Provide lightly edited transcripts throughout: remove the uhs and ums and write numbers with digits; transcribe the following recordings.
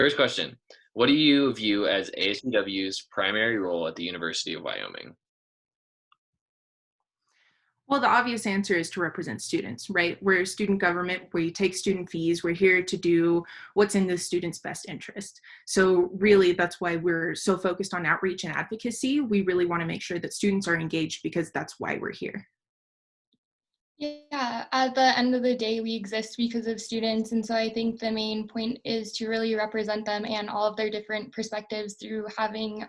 First question, what do you view as ASUW's primary role at the University of Wyoming? Well, the obvious answer is to represent students, right? We're student government, we take student fees, we're here to do what's in the student's best interest. So really, that's why we're so focused on outreach and advocacy. We really want to make sure that students are engaged because that's why we're here. Yeah, at the end of the day, we exist because of students. And so I think the main point is to really represent them and all of their different perspectives through having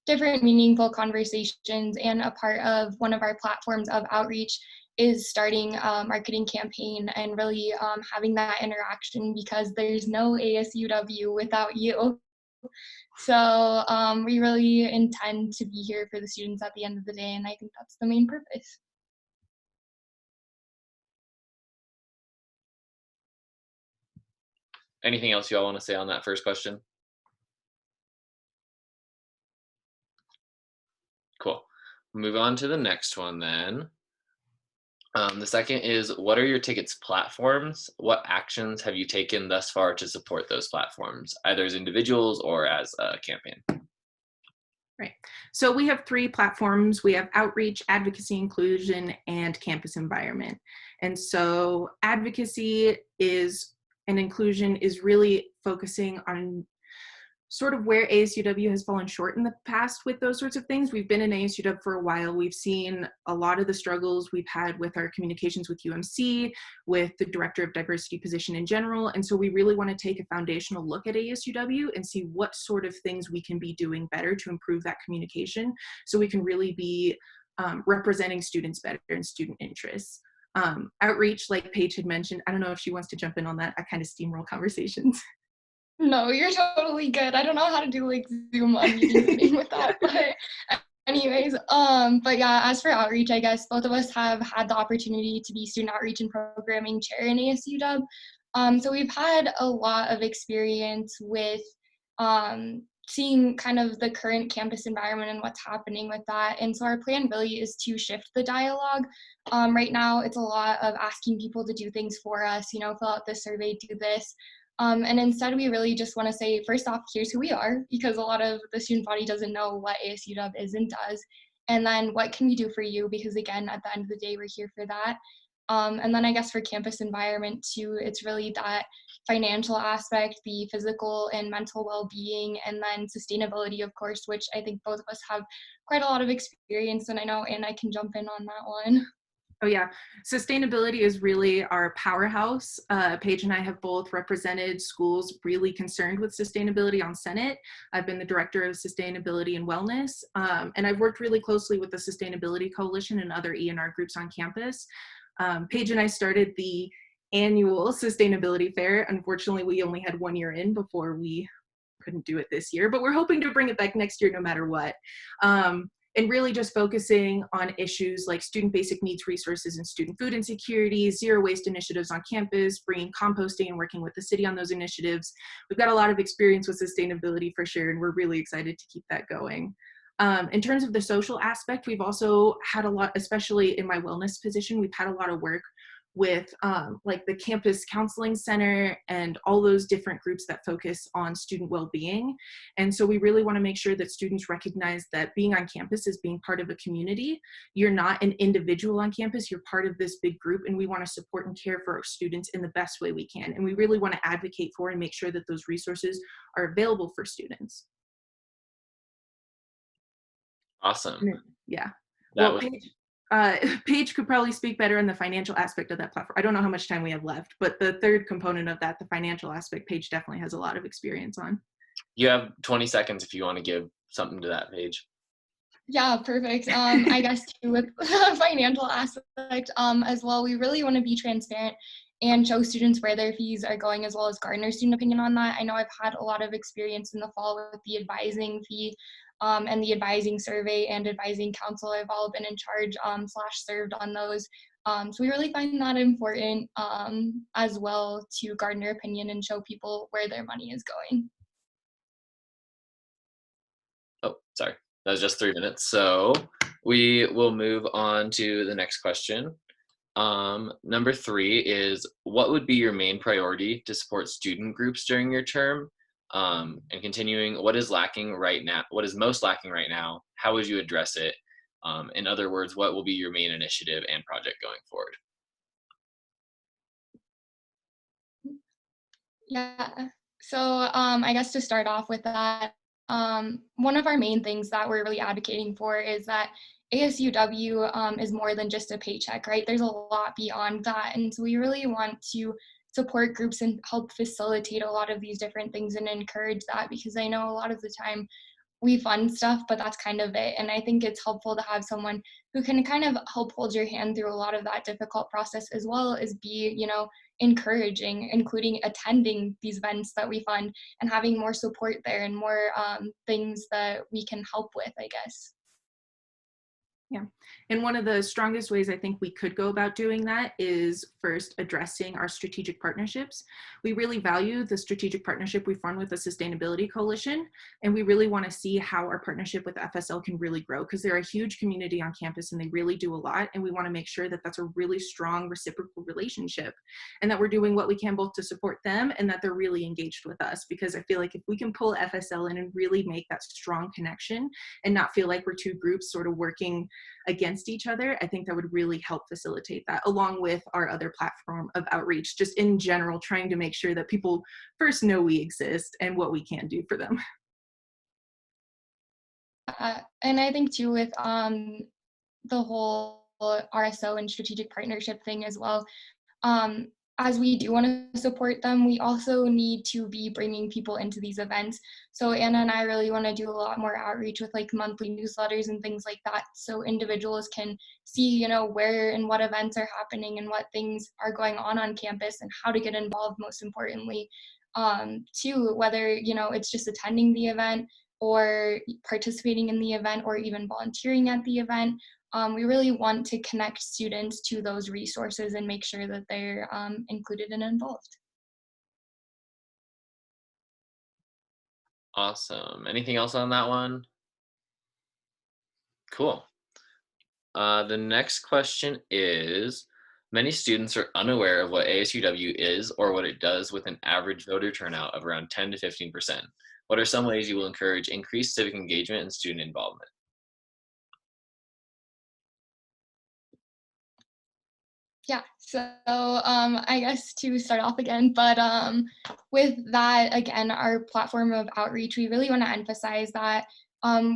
different meaningful conversations. And a part of one of our platforms of outreach is starting a marketing campaign and really having that interaction because there's no ASUW without you. So we really intend to be here for the students at the end of the day. And I think that's the main purpose. Anything else you all want to say on that first question? Cool. Move on to the next one then. The second is, what are your tickets platforms? What actions have you taken thus far to support those platforms, either as individuals or as a campaign? Right. So we have three platforms. We have outreach, advocacy, inclusion, and campus environment. And so advocacy is and inclusion is really focusing on sort of where ASUW has fallen short in the past with those sorts of things. We've been in ASUW for a while. We've seen a lot of the struggles we've had with our communications with UMC, with the director of diversity position in general. And so we really want to take a foundational look at ASUW and see what sort of things we can be doing better to improve that communication so we can really be representing students better and student interests. Outreach, like Paige had mentioned, I don't know if she wants to jump in on that. I kind of steamroll conversations. No, you're totally good. I don't know how to do like Zoom unmuting thing with that, but anyways, but yeah, as for outreach, I guess both of us have had the opportunity to be student outreach and programming chair in ASUW. So we've had a lot of experience with seeing kind of the current campus environment and what's happening with that. And so our plan really is to shift the dialogue. Right now, it's a lot of asking people to do things for us, you know, fill out this survey, do this. And instead, we really just want to say, first off, here's who we are, because a lot of the student body doesn't know what ASUW is and does. And then what can we do for you? Because again, at the end of the day, we're here for that. And then I guess for campus environment too, it's really that financial aspect, the physical and mental well-being, and then sustainability, of course, which I think both of us have quite a lot of experience. And I know Anna can jump in on that one. Oh yeah, sustainability is really our powerhouse. Paige and I have both represented schools really concerned with sustainability on Senate. I've been the director of sustainability and wellness, and I've worked really closely with the Sustainability Coalition and other E&R groups on campus. Paige and I started the annual sustainability fair. Unfortunately, we only had 1 year in before we couldn't do it this year, but we're hoping to bring it back next year no matter what. And really just focusing on issues like student basic needs resources and student food insecurity, zero waste initiatives on campus, bringing composting and working with the city on those initiatives. We've got a lot of experience with sustainability for sure, and we're really excited to keep that going. In terms of the social aspect, we've also had a lot, especially in my wellness position, we've had a lot of work with like the campus counseling center and all those different groups that focus on student well-being. And so we really want to make sure that students recognize that being on campus is being part of a community. You're not an individual on campus, you're part of this big group, and we want to support and care for our students in the best way we can. And we really want to advocate for and make sure that those resources are available for students. Awesome. Yeah. That Well, was Paige could probably speak better on the financial aspect of that platform. I don't know how much time we have left, but the third component of that, the financial aspect, Paige definitely has a lot of experience on. You have 20 seconds if you want to give something to that Paige. Yeah, perfect. I guess too with the financial aspect as well, we really want to be transparent and show students where their fees are going, as well as garner student opinion on that. I know I've had a lot of experience in the fall with the advising fee and the advising survey and advising council. I've all been in charge slash served on those. So we really find that important as well to garner opinion and show people where their money is going. Oh, sorry. That was just 3 minutes. So we will move on to the next question. Number 3 is, what would be your main priority to support student groups during your term? And continuing, what is lacking right now? What is most lacking right now? How would you address it? In other words, what will be your main initiative and project going forward? Yeah. So I guess to start off with that, one of our main things that we're really advocating for is that ASUW is more than just a paycheck, right? There's a lot beyond that. And so we really want to support groups and help facilitate a lot of these different things and encourage that, because I know a lot of the time we fund stuff, but that's kind of it. And I think it's helpful to have someone who can kind of help hold your hand through a lot of that difficult process, as well as be, encouraging, including attending these events that we fund and having more support there and more things that we can help with, I guess. Yeah. And one of the strongest ways I think we could go about doing that is first addressing our strategic partnerships. We really value the strategic partnership we formed with the Sustainability Coalition, and we really want to see how our partnership with FSL can really grow, because they're a huge community on campus and they really do a lot. And we want to make sure that that's a really strong reciprocal relationship and that we're doing what we can both to support them and that they're really engaged with us. Because I feel like if we can pull FSL in and really make that strong connection and not feel like we're two groups sort of working against each other, I think that would really help facilitate that, along with our other platform of outreach, just in general, trying to make sure that people first know we exist and what we can do for them. And I think too with the whole RSO and strategic partnership thing as well, um, as we do want to support them, we also need to be bringing people into these events. So Anna and I really want to do a lot more outreach with like monthly newsletters and things like that, so individuals can see, where and what events are happening and what things are going on campus and how to get involved, most importantly. Too, whether, it's just attending the event or participating in the event or even volunteering at the event. We really want to connect students to those resources and make sure that they're included and involved. Awesome. Anything else on that one? Cool. The next question is, many students are unaware of what ASUW is or what it does with an average voter turnout of around 10 to 15%. What are some ways you will encourage increased civic engagement and student involvement? Yeah, so I guess to start off again, but with that, again, our platform of outreach, we really want to emphasize that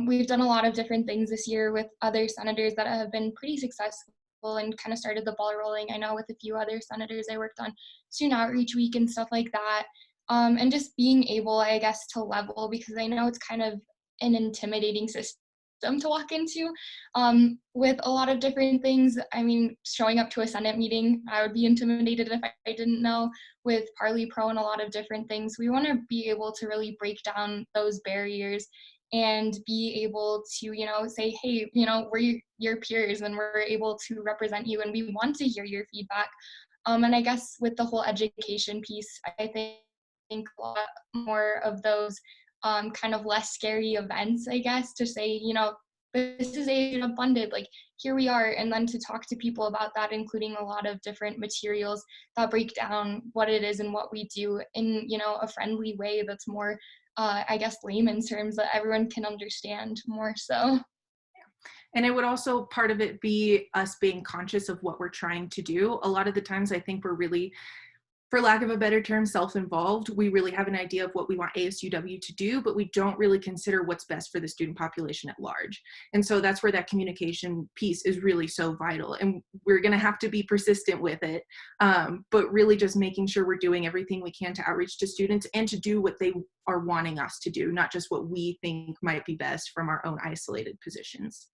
we've done a lot of different things this year with other senators that have been pretty successful and kind of started the ball rolling. I know with a few other senators, I worked on Student Outreach Week and stuff like that. And just being able, I guess, to level, because I know it's kind of an intimidating system to walk into with a lot of different things. I mean, showing up to a Senate meeting, I would be intimidated if I didn't know, with Parley Pro and a lot of different things. We want to be able to really break down those barriers and be able to, say, hey, we're your peers and we're able to represent you and we want to hear your feedback. And I guess with the whole education piece, I think a lot more of those kind of less scary events, I guess, to say, this is age funded, like here we are, and then to talk to people about that, including a lot of different materials that break down what it is and what we do in, a friendly way that's more, I guess, layman's terms that everyone can understand more so. And it would also, part of it, be us being conscious of what we're trying to do. A lot of the times I think we're really, for lack of a better term, self-involved. We really have an idea of what we want ASUW to do, but we don't really consider what's best for the student population at large. And so that's where that communication piece is really so vital. And we're going to have to be persistent with it, but really just making sure we're doing everything we can to outreach to students and to do what they are wanting us to do, not just what we think might be best from our own isolated positions.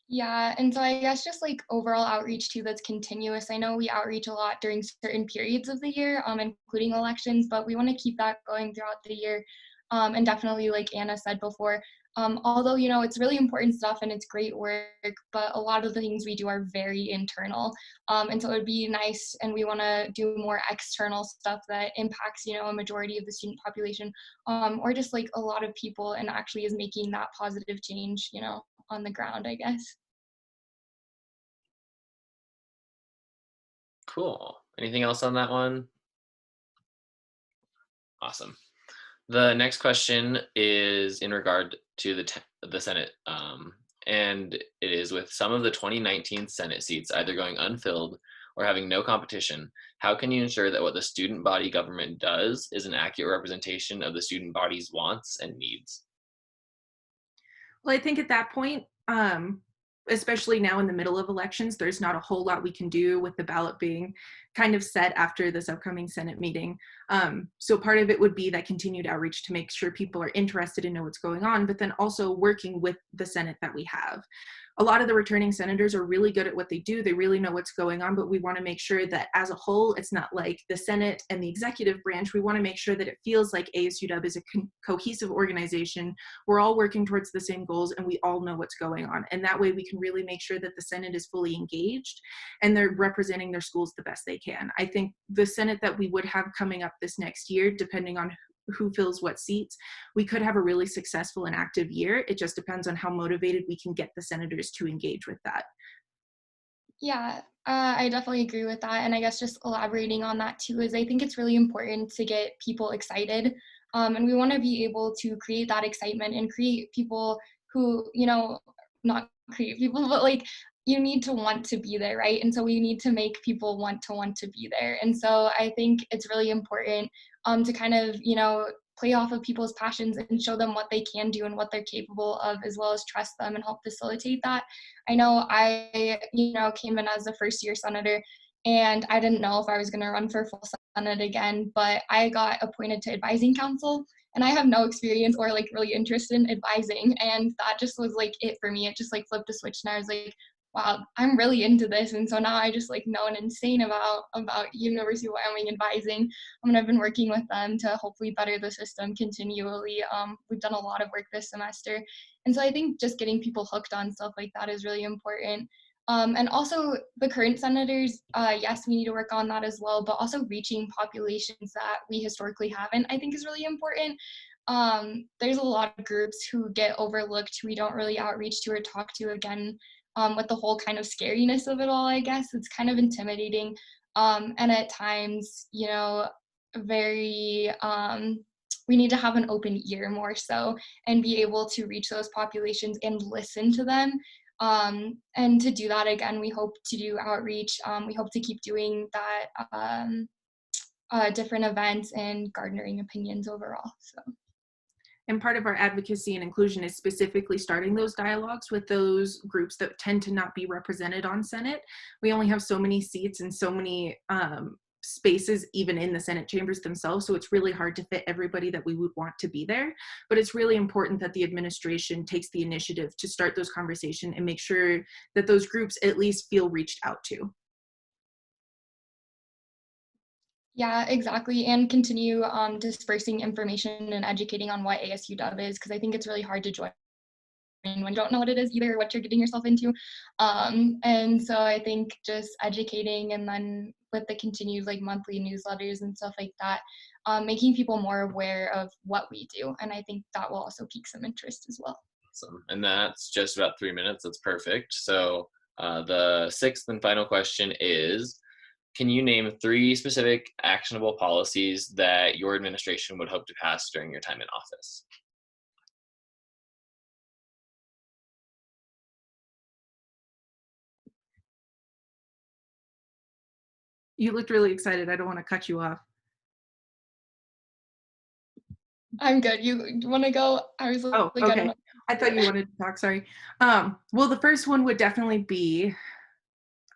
Yeah, and so I guess just like overall outreach too that's continuous. I know we outreach a lot during certain periods of the year, including elections, but we want to keep that going throughout the year. And definitely, like Anna said before, although it's really important stuff and it's great work, but a lot of the things we do are very internal. And so it would be nice, and we want to do more external stuff that impacts a majority of the student population, or just like a lot of people, and actually is making that positive change, on the ground, I guess. Cool. Anything else on that one? Awesome. The next question is in regard to the Senate, and it is with some of the 2019 Senate seats either going unfilled or having no competition. How can you ensure that what the student body government does is an accurate representation of the student body's wants and needs? Well, I think at that point, especially now in the middle of elections, there's not a whole lot we can do with the ballot being kind of set after this upcoming Senate meeting. So part of it would be that continued outreach to make sure people are interested and know what's going on, but then also working with the Senate that we have. A lot of the returning senators are really good at what they do. They really know what's going on, but we want to make sure that as a whole, it's not like the Senate and the executive branch. We want to make sure that it feels like ASUW is a cohesive organization. We're all working towards the same goals and we all know what's going on. And that way we can really make sure that the Senate is fully engaged and they're representing their schools the best they can. I think the Senate that we would have coming up this next year, depending on who fills what seats, we could have a really successful and active year. It just depends on how motivated we can get the senators to engage with that. Yeah, I definitely agree with that. And I guess just elaborating on that too is I think it's really important to get people excited. And we want to be able to create that excitement and create people who, not create people, but like you need to want to be there, right? And so we need to make people want to be there. And so I think it's really important to kind of, play off of people's passions and show them what they can do and what they're capable of, as well as trust them and help facilitate that. I know I, came in as a first year senator and I didn't know if I was going to run for full Senate again, but I got appointed to advising council and I have no experience or like really interest in advising. And that just was like it for me. It just like flipped a switch and I was like, wow, I'm really into this. And so now I just like know an insane about University of Wyoming advising. I've been working with them to hopefully better the system continually. We've done a lot of work this semester. And so I think just getting people hooked on stuff like that is really important. And also the current senators, yes, we need to work on that as well, but also reaching populations that we historically haven't, I think is really important. There's a lot of groups who get overlooked, who we don't really outreach to or talk to again, with the whole kind of scariness of it all, I guess. It's kind of intimidating. And at times, very, we need to have an open ear more so and be able to reach those populations and listen to them. And to do that, again, we hope to do outreach. We hope to keep doing that, different events and garnering opinions overall. So. And part of our advocacy and inclusion is specifically starting those dialogues with those groups that tend to not be represented on Senate. We only have so many seats and so many spaces even in the Senate chambers themselves, so it's really hard to fit everybody that we would want to be there. But it's really important that the administration takes the initiative to start those conversations and make sure that those groups at least feel reached out to. Yeah, exactly. And continue dispersing information and educating on what ASUW is, because I think it's really hard to join when you don't know what it is either, what you're getting yourself into. And so I think just educating and then with the continued like monthly newsletters and stuff like that, making people more aware of what we do. And I think that will also pique some interest as well. Awesome. And that's just about 3 minutes. That's perfect. So the sixth and final question is, can you name 3 specific actionable policies that your administration would hope to pass during your time in office? You looked really excited. I don't want to cut you off. I'm good. You want to go? I was Oh, like, I don't okay. know. I thought you wanted to talk, sorry. Well, the first one would definitely be,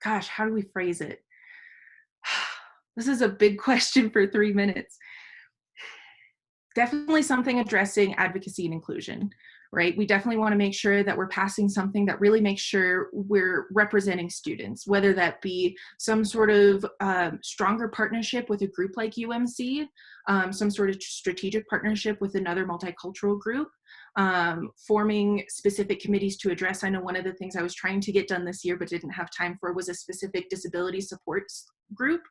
gosh, how do we phrase it? This is a big question for 3 minutes. Definitely something addressing advocacy and inclusion, right? We definitely want to make sure that we're passing something that really makes sure we're representing students, whether that be some sort of stronger partnership with a group like UMC, some sort of strategic partnership with another multicultural group, forming specific committees to address. I know one of the things I was trying to get done this year but didn't have time for was a specific disability supports group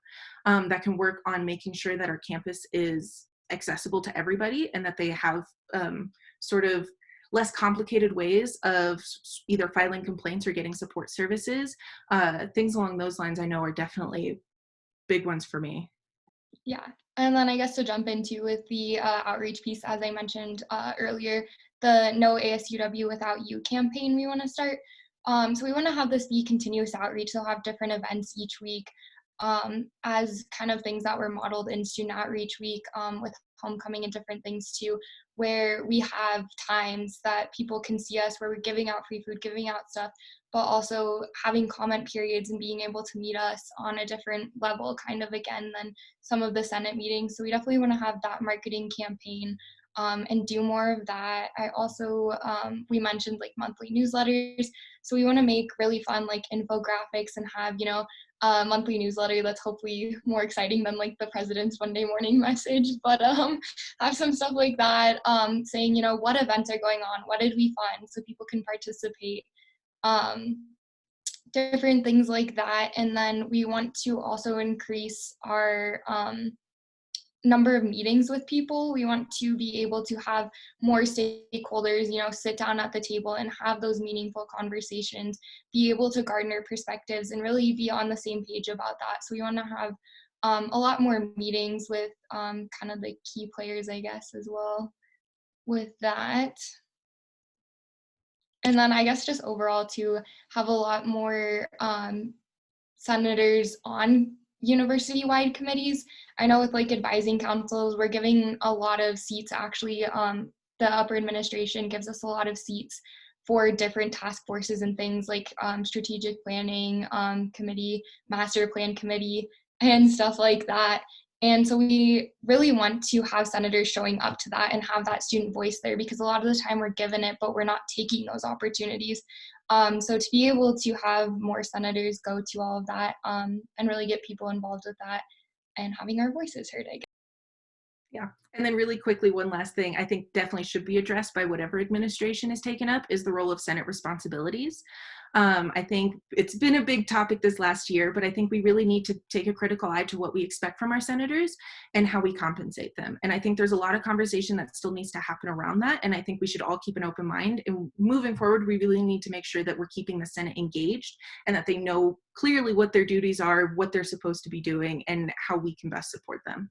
that can work on making sure that our campus is accessible to everybody and that they have sort of less complicated ways of either filing complaints or getting support services. Things along those lines I know are definitely big ones for me. Yeah. And then I guess to jump into with the outreach piece, as I mentioned earlier, the No ASUW Without You campaign we want to start. So we want to have this be continuous outreach. They'll have different events each week as kind of things that were modeled in Student Outreach Week with homecoming and different things too, where we have times that people can see us where we're giving out free food, giving out stuff, but also having comment periods and being able to meet us on a different level kind of again than some of the Senate meetings. So we definitely want to have that marketing campaign and do more of that. I also, we mentioned like monthly newsletters. So we want to make really fun like infographics and have, you know, a monthly newsletter that's hopefully more exciting than like the president's Monday morning message, but have some stuff like that saying, you know, what events are going on, what did we fund so people can participate. Um, Different things like that. And then we want to also increase our number of meetings with people. We want to be able to have more stakeholders, you know, sit down at the table and have those meaningful conversations, be able to garner perspectives and really be on the same page about that. So we want to have a lot more meetings with kind of the key players, I guess, as well with that. And then I guess just overall to have a lot more senators on university-wide committees. I know with like advising councils, we're giving a lot of seats actually. The upper administration gives us a lot of seats for different task forces and things like strategic planning committee, master plan committee, and stuff like that. And so we really want to have senators showing up to that and have that student voice there because a lot of the time we're given it, but we're not taking those opportunities. So to be able to have more senators go to all of that and really get people involved with that and having our voices heard, I guess. Yeah. And then really quickly, one last thing I think definitely should be addressed by whatever administration is taken up is the role of Senate responsibilities. I think it's been a big topic this last year, but I think we really need to take a critical eye to what we expect from our senators and how we compensate them. And I think there's a lot of conversation that still needs to happen around that. And I think we should all keep an open mind. And moving forward, we really need to make sure that we're keeping the Senate engaged and that they know clearly what their duties are, what they're supposed to be doing, and how we can best support them.